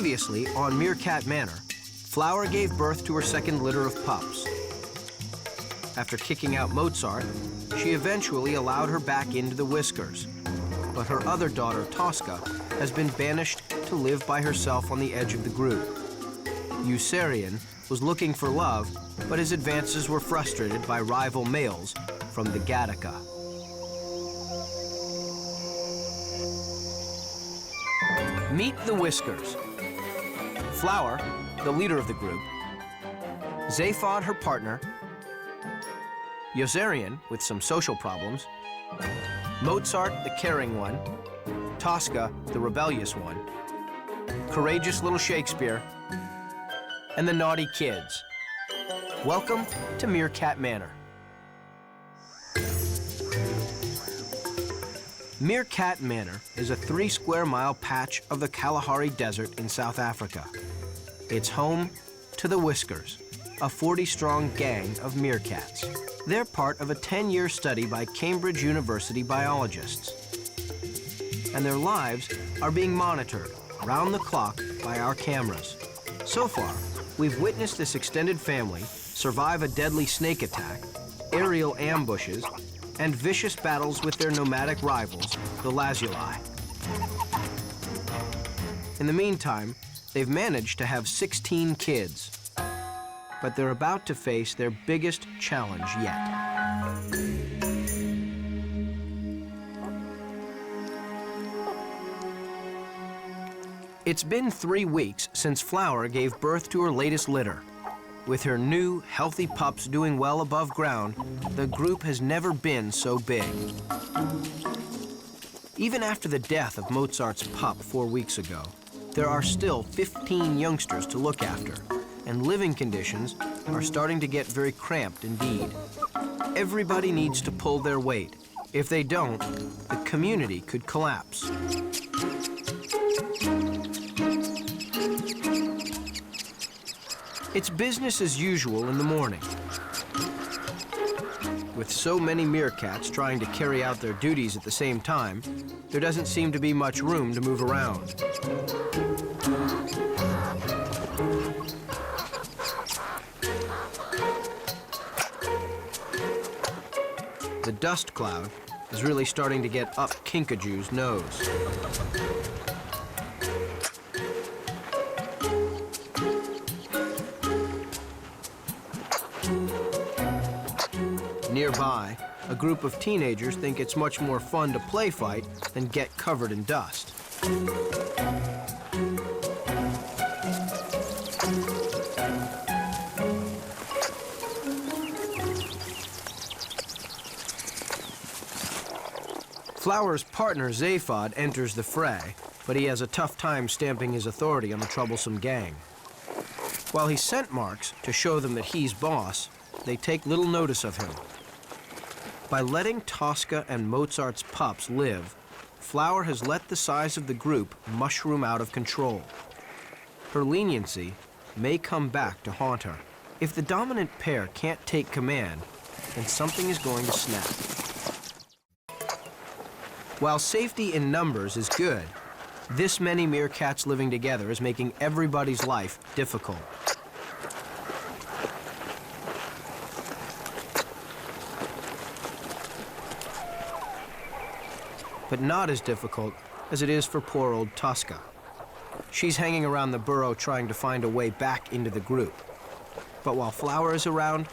Previously, on Meerkat Manor, Flower gave birth to her second litter of pups. After kicking out Mozart, she eventually allowed her back into the Whiskers. But her other daughter, Tosca, has been banished to live by herself on the edge of the group. Eucerian was looking for love, but his advances were frustrated by rival males from the Gattaca. Meet the Whiskers. Flower, the leader of the group, Zaphod, her partner, Eucerian, with some social problems, Mozart, the caring one, Tosca, the rebellious one, courageous little Shakespeare, and the naughty kids. Welcome to Meerkat Manor. Meerkat Manor is a 3-square-mile patch of the Kalahari Desert in South Africa. It's home to the Whiskers, a 40-strong gang of meerkats. They're part of a 10-year study by Cambridge University biologists. And their lives are being monitored round the clock by our cameras. So far, we've witnessed this extended family survive a deadly snake attack, aerial ambushes, and vicious battles with their nomadic rivals, the lazuli. In the meantime, they've managed to have 16 kids, but they're about to face their biggest challenge yet. It's been 3 weeks since Flower gave birth to her latest litter. With her new, healthy pups doing well above ground, the group has never been so big. Even after the death of Mozart's pup 4 weeks ago, there are still 15 youngsters to look after, and living conditions are starting to get very cramped indeed. Everybody needs to pull their weight. If they don't, the community could collapse. It's business as usual in the morning. With so many meerkats trying to carry out their duties at the same time, there doesn't seem to be much room to move around. The dust cloud is really starting to get up Kinkajou's nose. Nearby, a group of teenagers think it's much more fun to play fight than get covered in dust. Flower's partner, Zaphod, enters the fray, but he has a tough time stamping his authority on the troublesome gang. While he scent marks to show them that he's boss, they take little notice of him. By letting Tosca and Mozart's pups live, Flower has let the size of the group mushroom out of control. Her leniency may come back to haunt her. If the dominant pair can't take command, then something is going to snap. While safety in numbers is good, this many meerkats living together is making everybody's life difficult. But not as difficult as it is for poor old Tosca. She's hanging around the burrow trying to find a way back into the group. But while Flower is around,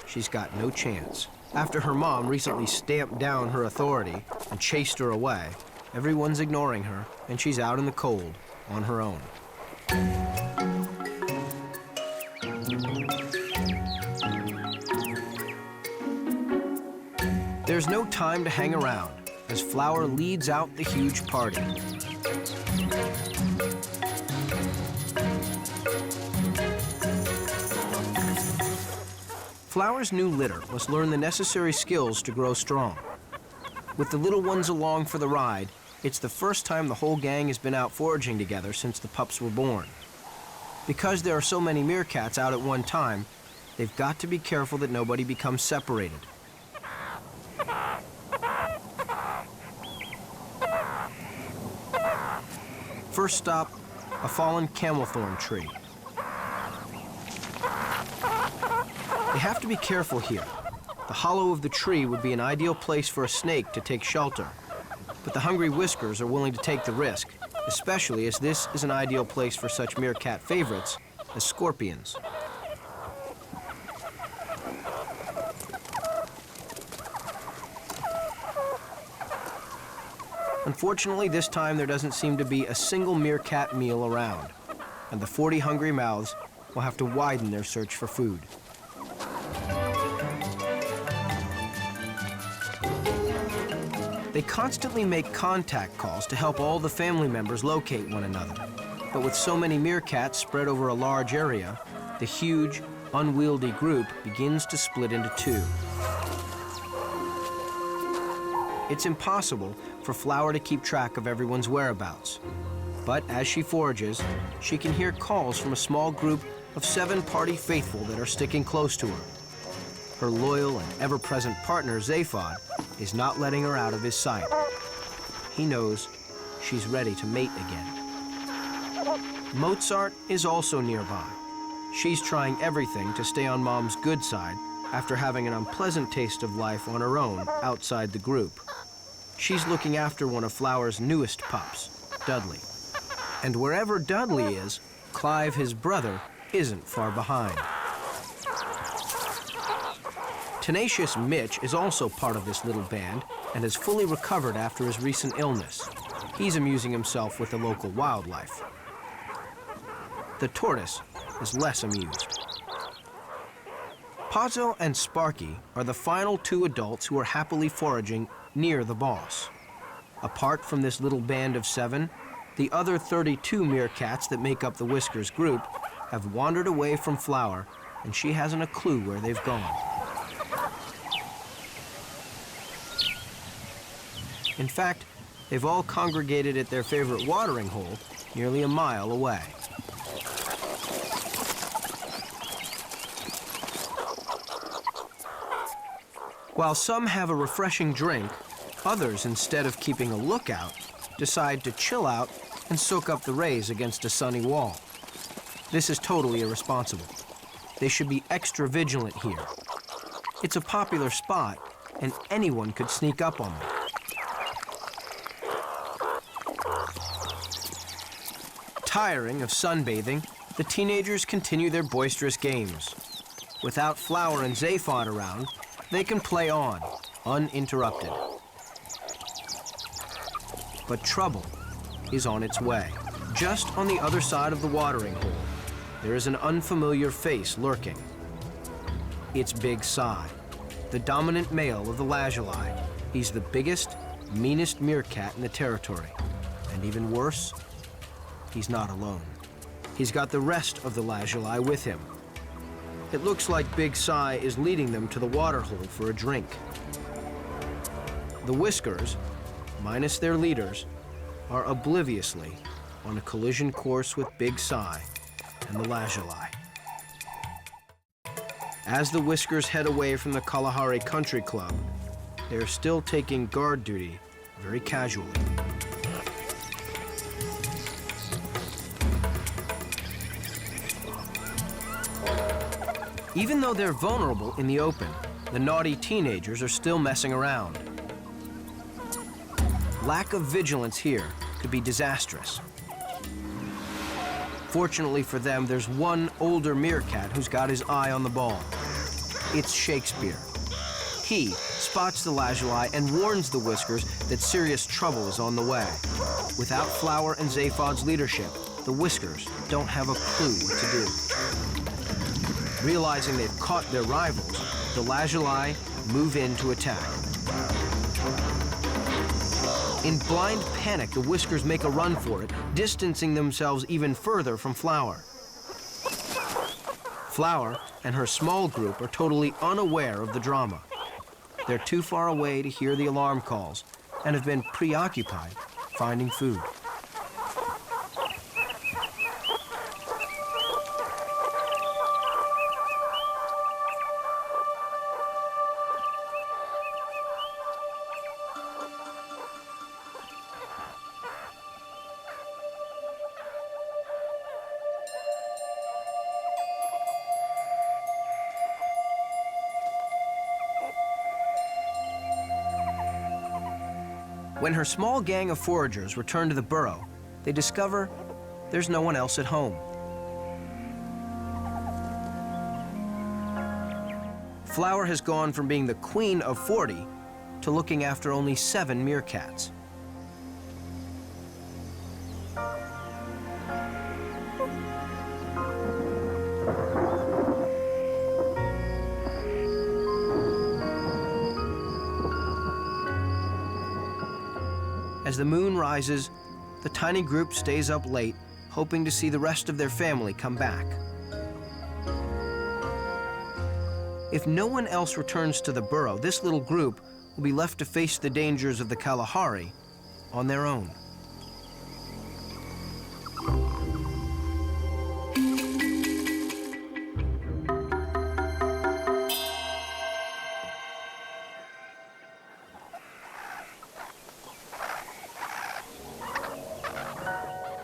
she's got no chance. After her mom recently stamped down her authority and chased her away, everyone's ignoring her, and she's out in the cold on her own. There's no time to hang around as Flower leads out the huge party. Flower's new litter must learn the necessary skills to grow strong. With the little ones along for the ride, it's the first time the whole gang has been out foraging together since the pups were born. Because there are so many meerkats out at one time, they've got to be careful that nobody becomes separated. First stop, a fallen camelthorn tree. They have to be careful here. The hollow of the tree would be an ideal place for a snake to take shelter, but the hungry whiskers are willing to take the risk, especially as this is an ideal place for such meerkat favorites as scorpions. Unfortunately, this time there doesn't seem to be a single meerkat meal around, and the 40 hungry mouths will have to widen their search for food. They constantly make contact calls to help all the family members locate one another. But with so many meerkats spread over a large area, the huge, unwieldy group begins to split into two. It's impossible for Flower to keep track of everyone's whereabouts. But as she forages, she can hear calls from a small group of 7 party faithful that are sticking close to her. Her loyal and ever-present partner, Zaphod, is not letting her out of his sight. He knows she's ready to mate again. Mozart is also nearby. She's trying everything to stay on Mom's good side after having an unpleasant taste of life on her own outside the group. She's looking after one of Flower's newest pups, Dudley. And wherever Dudley is, Clive, his brother, isn't far behind. Tenacious Mitch is also part of this little band and has fully recovered after his recent illness. He's amusing himself with the local wildlife. The tortoise is less amused. Pazzo and Sparky are the final 2 adults who are happily foraging near the boss. Apart from this little band of 7, the other 32 meerkats that make up the Whiskers group have wandered away from Flower, and she hasn't a clue where they've gone. In fact, they've all congregated at their favorite watering hole nearly a mile away. While some have a refreshing drink, others, instead of keeping a lookout, decide to chill out and soak up the rays against a sunny wall. This is totally irresponsible. They should be extra vigilant here. It's a popular spot, and anyone could sneak up on them. Tiring of sunbathing, the teenagers continue their boisterous games. Without Flower and Zaphod around, they can play on, uninterrupted. But trouble is on its way. Just on the other side of the watering hole, there is an unfamiliar face lurking. It's Big Si, the dominant male of the lazuli. He's the biggest, meanest meerkat in the territory. And even worse, he's not alone. He's got the rest of the lazuli with him. It looks like Big Si is leading them to the water hole for a drink. The Whiskers, minus their leaders, are obliviously on a collision course with Big Si and the lazuli. As the Whiskers head away from the Kalahari Country Club, they are still taking guard duty very casually. Even though they're vulnerable in the open, the naughty teenagers are still messing around. Lack of vigilance here could be disastrous. Fortunately for them, there's one older meerkat who's got his eye on the ball. It's Shakespeare. He spots the lazuli and warns the Whiskers that serious trouble is on the way. Without Flower and Zaphod's leadership, the Whiskers don't have a clue what to do. Realizing they've caught their rivals, the lazuli move in to attack. In blind panic, the Whiskers make a run for it, distancing themselves even further from Flower. Flower and her small group are totally unaware of the drama. They're too far away to hear the alarm calls and have been preoccupied finding food. When her small gang of foragers return to the burrow, they discover there's no one else at home. Flower has gone from being the queen of 40 to looking after only 7 meerkats. As the moon rises, the tiny group stays up late, hoping to see the rest of their family come back. If no one else returns to the burrow, this little group will be left to face the dangers of the Kalahari on their own.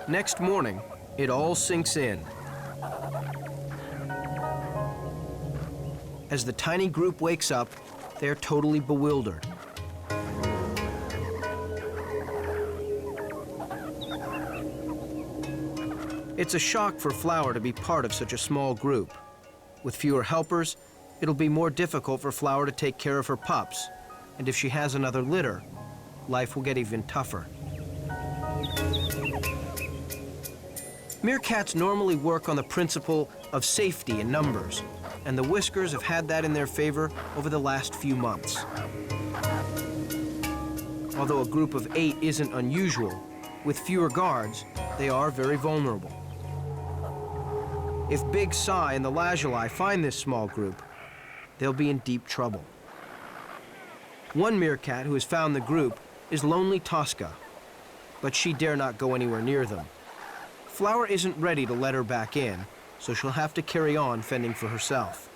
Next morning, it all sinks in. As the tiny group wakes up, they're totally bewildered. It's a shock for Flower to be part of such a small group. With fewer helpers, it'll be more difficult for Flower to take care of her pups. And if she has another litter, life will get even tougher. Meerkats normally work on the principle of safety in numbers, and the Whiskers have had that in their favor over the last few months. Although a group of 8 isn't unusual, with fewer guards, they are very vulnerable. If Big Sai and the Lazuli find this small group, they'll be in deep trouble. One meerkat who has found the group is Lonely Tosca, but she dare not go anywhere near them. Flower isn't ready to let her back in, so she'll have to carry on fending for herself.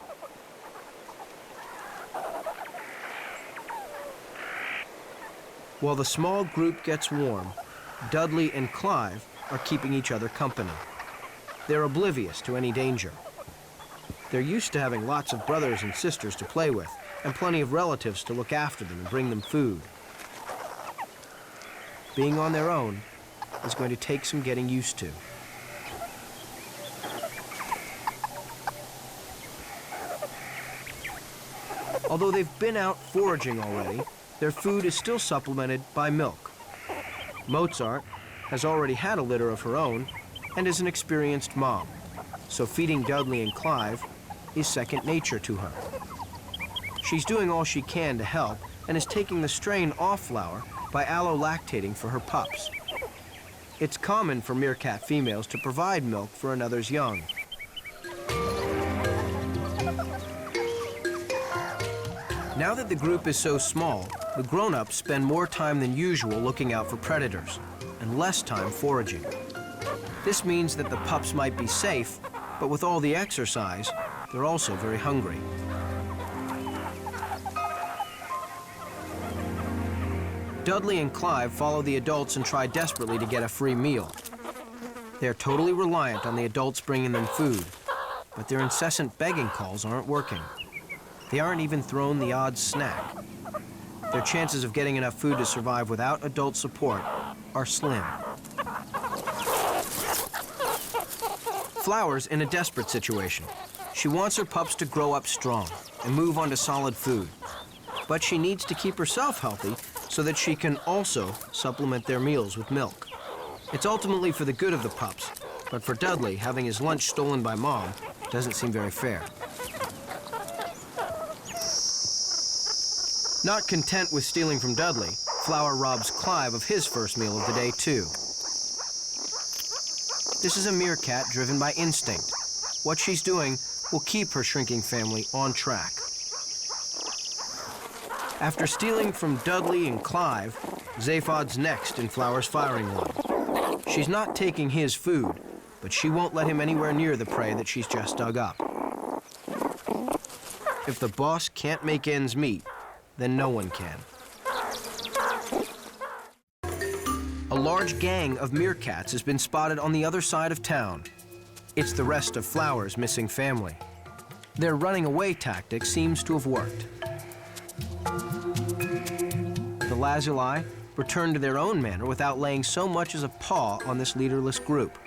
While the small group gets warm, Dudley and Clive are keeping each other company. They're oblivious to any danger. They're used to having lots of brothers and sisters to play with, and plenty of relatives to look after them and bring them food. Being on their own is going to take some getting used to. Although they've been out foraging already, their food is still supplemented by milk. Mozart has already had a litter of her own and is an experienced mom, so feeding Dudley and Clive is second nature to her. She's doing all she can to help and is taking the strain off Flower by allolactating for her pups. It's common for meerkat females to provide milk for another's young. Now that the group is so small, the grown-ups spend more time than usual looking out for predators and less time foraging. This means that the pups might be safe, but with all the exercise, they're also very hungry. Dudley and Clive follow the adults and try desperately to get a free meal. They're totally reliant on the adults bringing them food, but their incessant begging calls aren't working. They aren't even thrown the odd snack. Their chances of getting enough food to survive without adult support are slim. Flower's in a desperate situation. She wants her pups to grow up strong and move on to solid food. But she needs to keep herself healthy so that she can also supplement their meals with milk. It's ultimately for the good of the pups, but for Dudley, having his lunch stolen by Mom doesn't seem very fair. Not content with stealing from Dudley, Flower robs Clive of his first meal of the day, too. This is a meerkat driven by instinct. What she's doing will keep her shrinking family on track. After stealing from Dudley and Clive, Zaphod's next in Flower's firing line. She's not taking his food, but she won't let him anywhere near the prey that she's just dug up. If the boss can't make ends meet, then no one can. A large gang of meerkats has been spotted on the other side of town. It's the rest of Flower's missing family. Their running away tactic seems to have worked. The lazuli return to their own manor without laying so much as a paw on this leaderless group.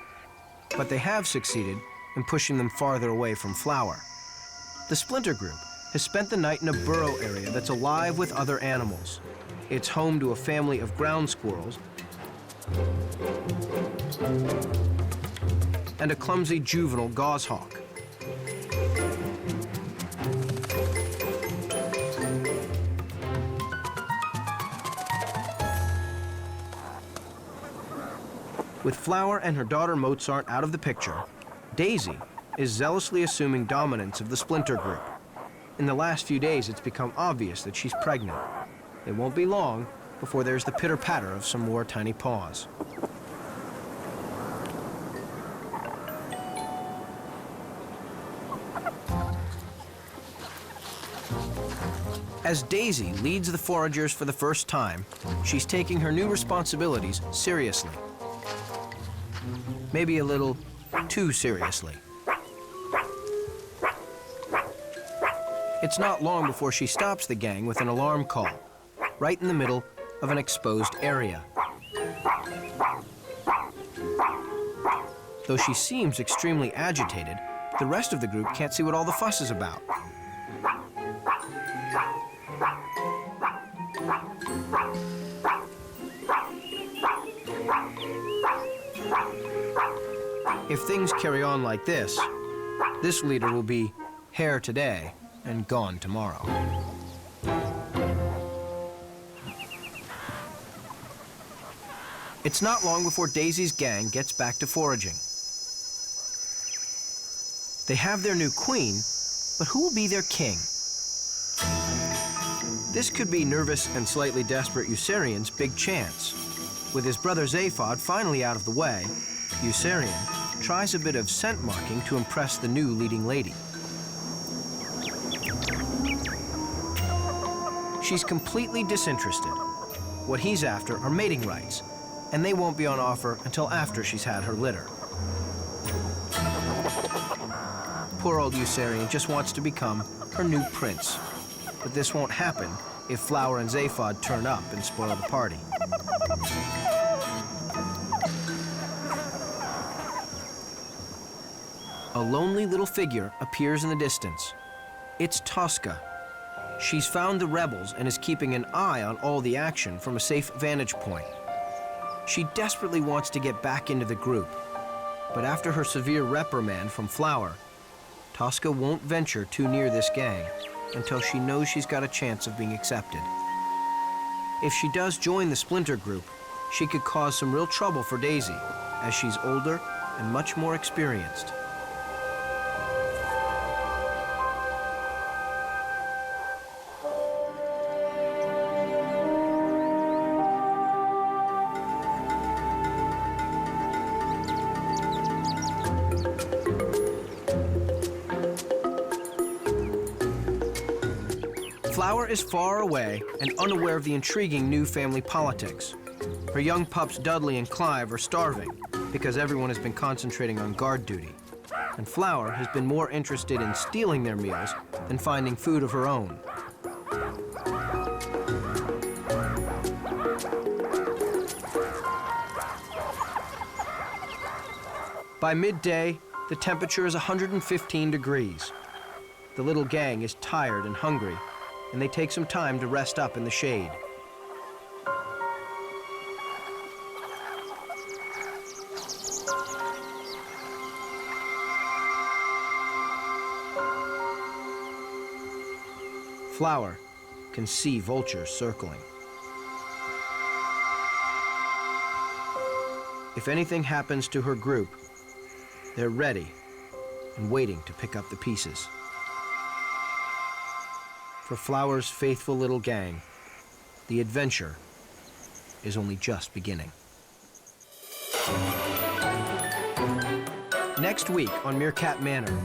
But they have succeeded in pushing them farther away from Flower. The Splinter Group has spent the night in a burrow area that's alive with other animals. It's home to a family of ground squirrels and a clumsy juvenile goshawk. With Flower and her daughter Mozart out of the picture, Daisy is zealously assuming dominance of the Splinter Group. In the last few days, it's become obvious that she's pregnant. It won't be long before there's the pitter-patter of some more tiny paws. As Daisy leads the foragers for the first time, she's taking her new responsibilities seriously. Maybe a little too seriously. It's not long before she stops the gang with an alarm call, right in the middle of an exposed area. Though she seems extremely agitated, the rest of the group can't see what all the fuss is about. If things carry on like this leader will be here today and gone tomorrow. It's not long before Daisy's gang gets back to foraging. They have their new queen, but who will be their king? This could be nervous and slightly desperate Eucerian's big chance. With his brother Zaphod finally out of the way, Eucerian tries a bit of scent marking to impress the new leading lady. She's completely disinterested. What he's after are mating rights, and they won't be on offer until after she's had her litter. Poor old Eucerian just wants to become her new prince. But this won't happen if Flower and Zaphod turn up and spoil the party. A lonely little figure appears in the distance. It's Tosca. She's found the rebels and is keeping an eye on all the action from a safe vantage point. She desperately wants to get back into the group, but after her severe reprimand from Flower, Tosca won't venture too near this gang until she knows she's got a chance of being accepted. If she does join the Splinter Group, she could cause some real trouble for Daisy, as she's older and much more experienced. Flower is far away and unaware of the intriguing new family politics. Her young pups Dudley and Clive are starving because everyone has been concentrating on guard duty. And Flower has been more interested in stealing their meals than finding food of her own. By midday, the temperature is 115 degrees. The little gang is tired and hungry, and they take some time to rest up in the shade. Flower can see vultures circling. If anything happens to her group, they're ready and waiting to pick up the pieces. For Flower's faithful little gang, the adventure is only just beginning. Next week on Meerkat Manor,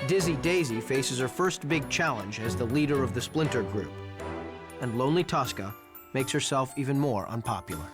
Dizzy Daisy faces her first big challenge as the leader of the Splinter Group, and lonely Tosca makes herself even more unpopular.